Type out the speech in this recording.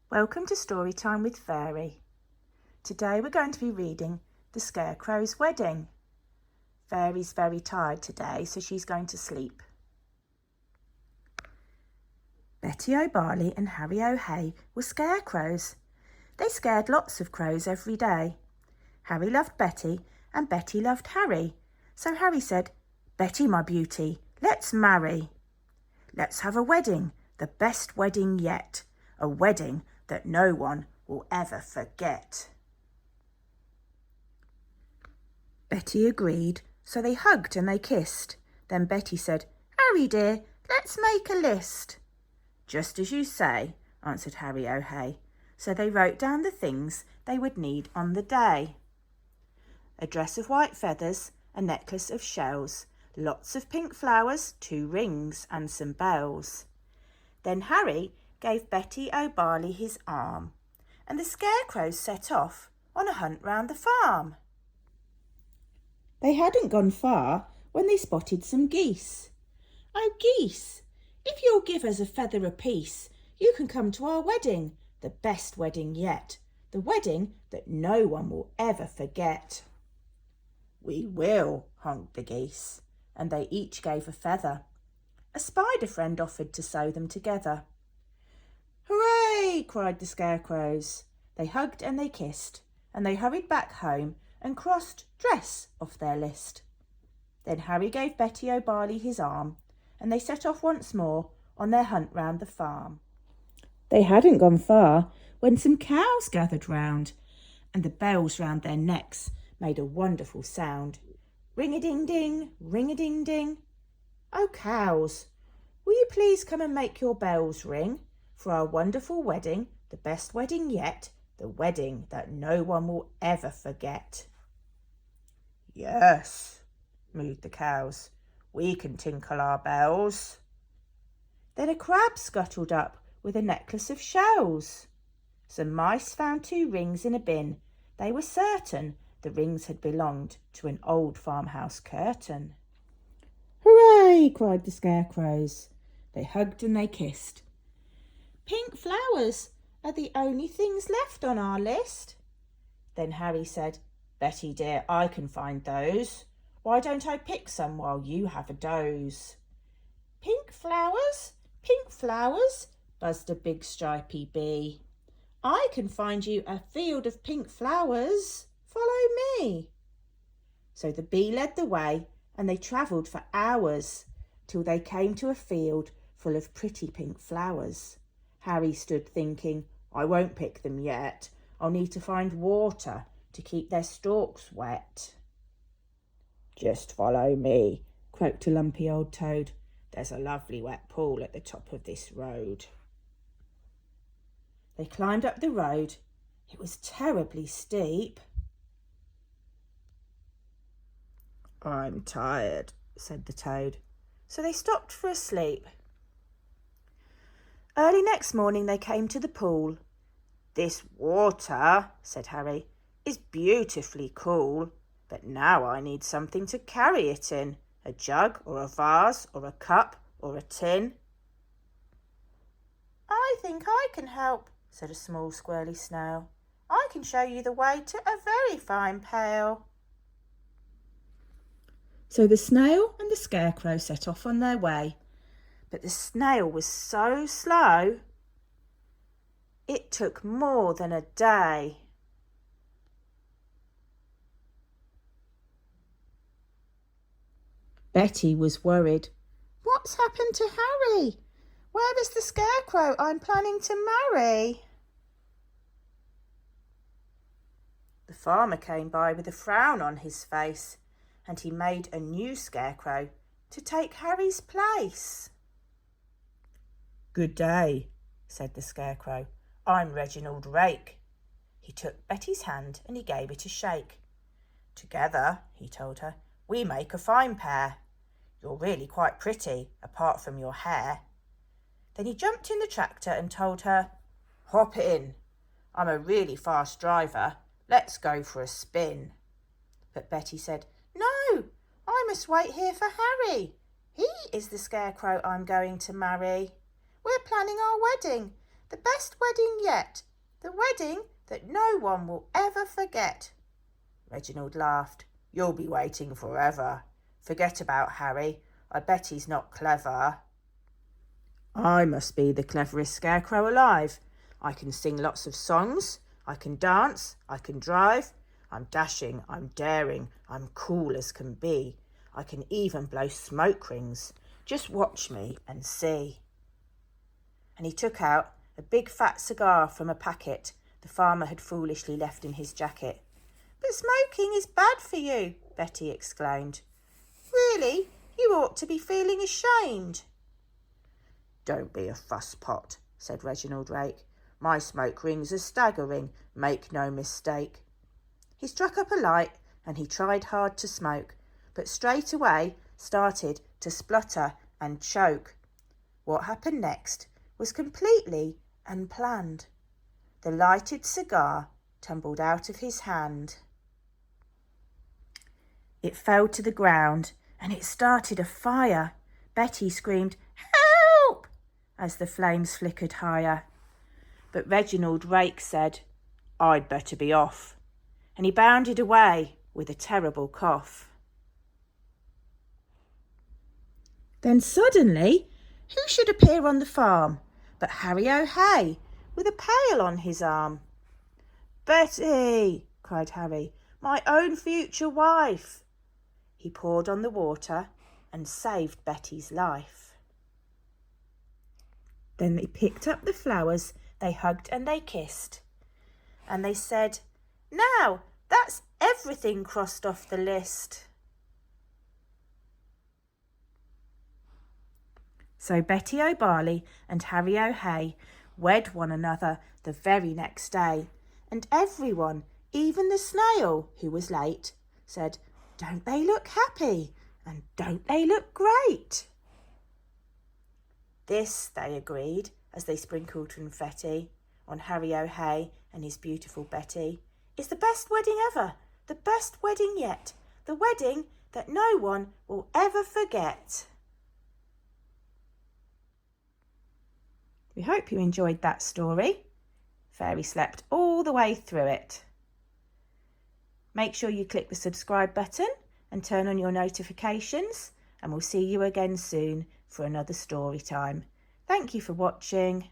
Welcome to Storytime with Fairy. Today we're going to be reading The Scarecrows Wedding. Fairy's very tired today, so she's going to sleep. Betty O'Barley and Harry O'Hay were scarecrows. They scared lots of crows every day. Harry loved Betty and Betty loved Harry. So Harry said, "Betty, my beauty, let's marry. Let's have a wedding, the best wedding yet. A wedding that no one will ever forget." Betty agreed, so they hugged and they kissed. Then Betty said, "Harry dear, let's make a list." "Just as you say," answered Harry O'Hay. So they wrote down the things they would need on the day. A dress of white feathers, a necklace of shells, lots of pink flowers, 2 rings and some bells. Then Harry gave Betty O'Barley his arm, and the scarecrows set off on a hunt round the farm. They hadn't gone far when they spotted some geese. "Oh, geese, if you'll give us a feather apiece, you can come to our wedding, the best wedding yet, the wedding that no one will ever forget." "We will," honked the geese, and they each gave a feather. A spider friend offered to sew them together. "Hooray!" cried the scarecrows. They hugged and they kissed, and they hurried back home and crossed dress off their list. Then Harry gave Betty O'Barley his arm, and they set off once more on their hunt round the farm. They hadn't gone far when some cows gathered round, and the bells round their necks made a wonderful sound. Ring-a-ding-ding, ring-a-ding-ding. "Oh, cows, will you please come and make your bells ring for our wonderful wedding, the best wedding yet, the wedding that no one will ever forget?" "Yes," mooed the cows, "we can tinkle our bells." Then a crab scuttled up with a necklace of shells. Some mice found 2 rings in a bin. They were certain the rings had belonged to an old farmhouse curtain. "Hooray!" cried the scarecrows. They hugged and they kissed. "Pink flowers are the only things left on our list." Then Harry said, "Betty dear, I can find those. Why don't I pick some while you have a doze?" Pink flowers, buzzed a big stripy bee. "I can find you a field of pink flowers. Follow me." So the bee led the way, and they travelled for hours till they came to a field full of pretty pink flowers. Harry stood thinking, "I won't pick them yet. I'll need to find water to keep their stalks wet." "Just follow me," croaked a lumpy old toad. "There's a lovely wet pool at the top of this road." They climbed up the road. It was terribly steep. "I'm tired," said the toad. So they stopped for a sleep. Early next morning they came to the pool. "This water," said Harry, "is beautifully cool, but now I need something to carry it in, a jug or a vase or a cup or a tin." "I think I can help," said a small squirrely snail. "I can show you the way to a very fine pail." So the snail and the scarecrow set off on their way, but the snail was so slow it took more than a day. Betty was worried. "What's happened to Harry? Where is the scarecrow I'm planning to marry?" The farmer came by with a frown on his face, and he made a new scarecrow to take Harry's place. "Good day," said the scarecrow. "I'm Reginald Rake." He took Betty's hand and he gave it a shake. "Together," he told her, "we make a fine pair. You're really quite pretty, apart from your hair." Then he jumped in the tractor and told her, "Hop in. I'm a really fast driver. Let's go for a spin." But Betty said, "No, I must wait here for Harry. He is the scarecrow I'm going to marry. We're planning our wedding, the best wedding yet, the wedding that no one will ever forget. Reginald laughed. You'll be waiting forever. Forget about Harry. I bet he's not clever. I must be the cleverest scarecrow alive. I can sing lots of songs. I can dance. I can drive. I'm dashing. I'm daring. I'm cool as can be. I can even blow smoke rings. Just watch me and see. And he took out a big fat cigar from a packet the farmer had foolishly left in his jacket. But smoking is bad for you, Betty exclaimed. Really, you ought to be feeling ashamed. Don't be a fusspot, said Reginald Rake. My smoke rings are staggering, make no mistake. He struck up a light and he tried hard to smoke, but straight away started to splutter and choke. What happened next was completely unplanned. The lighted cigar tumbled out of his hand. It fell to the ground and it started a fire. Betty screamed, "Help!" as the flames flickered higher. But Reginald Rake said, "I'd better be off," and he bounded away with a terrible cough. Then suddenly, who should appear on the farm but Harry O'Hay with a pail on his arm. "Betty!" cried Harry, "my own future wife!" He poured on the water and saved Betty's life. Then they picked up the flowers, they hugged and they kissed. And they said, "Now that's everything crossed off the list." So Betty O'Barley and Harry O'Hay wed one another the very next day, and everyone, even the snail who was late, said, "Don't they look happy? And don't they look great?" This, they agreed, as they sprinkled confetti on Harry O'Hay and his beautiful Betty, is the best wedding ever, the best wedding yet, the wedding that no one will ever forget. We hope you enjoyed that story. Fairy slept all the way through it. Make sure you click the subscribe button and turn on your notifications, and we'll see you again soon for another story time. Thank you for watching.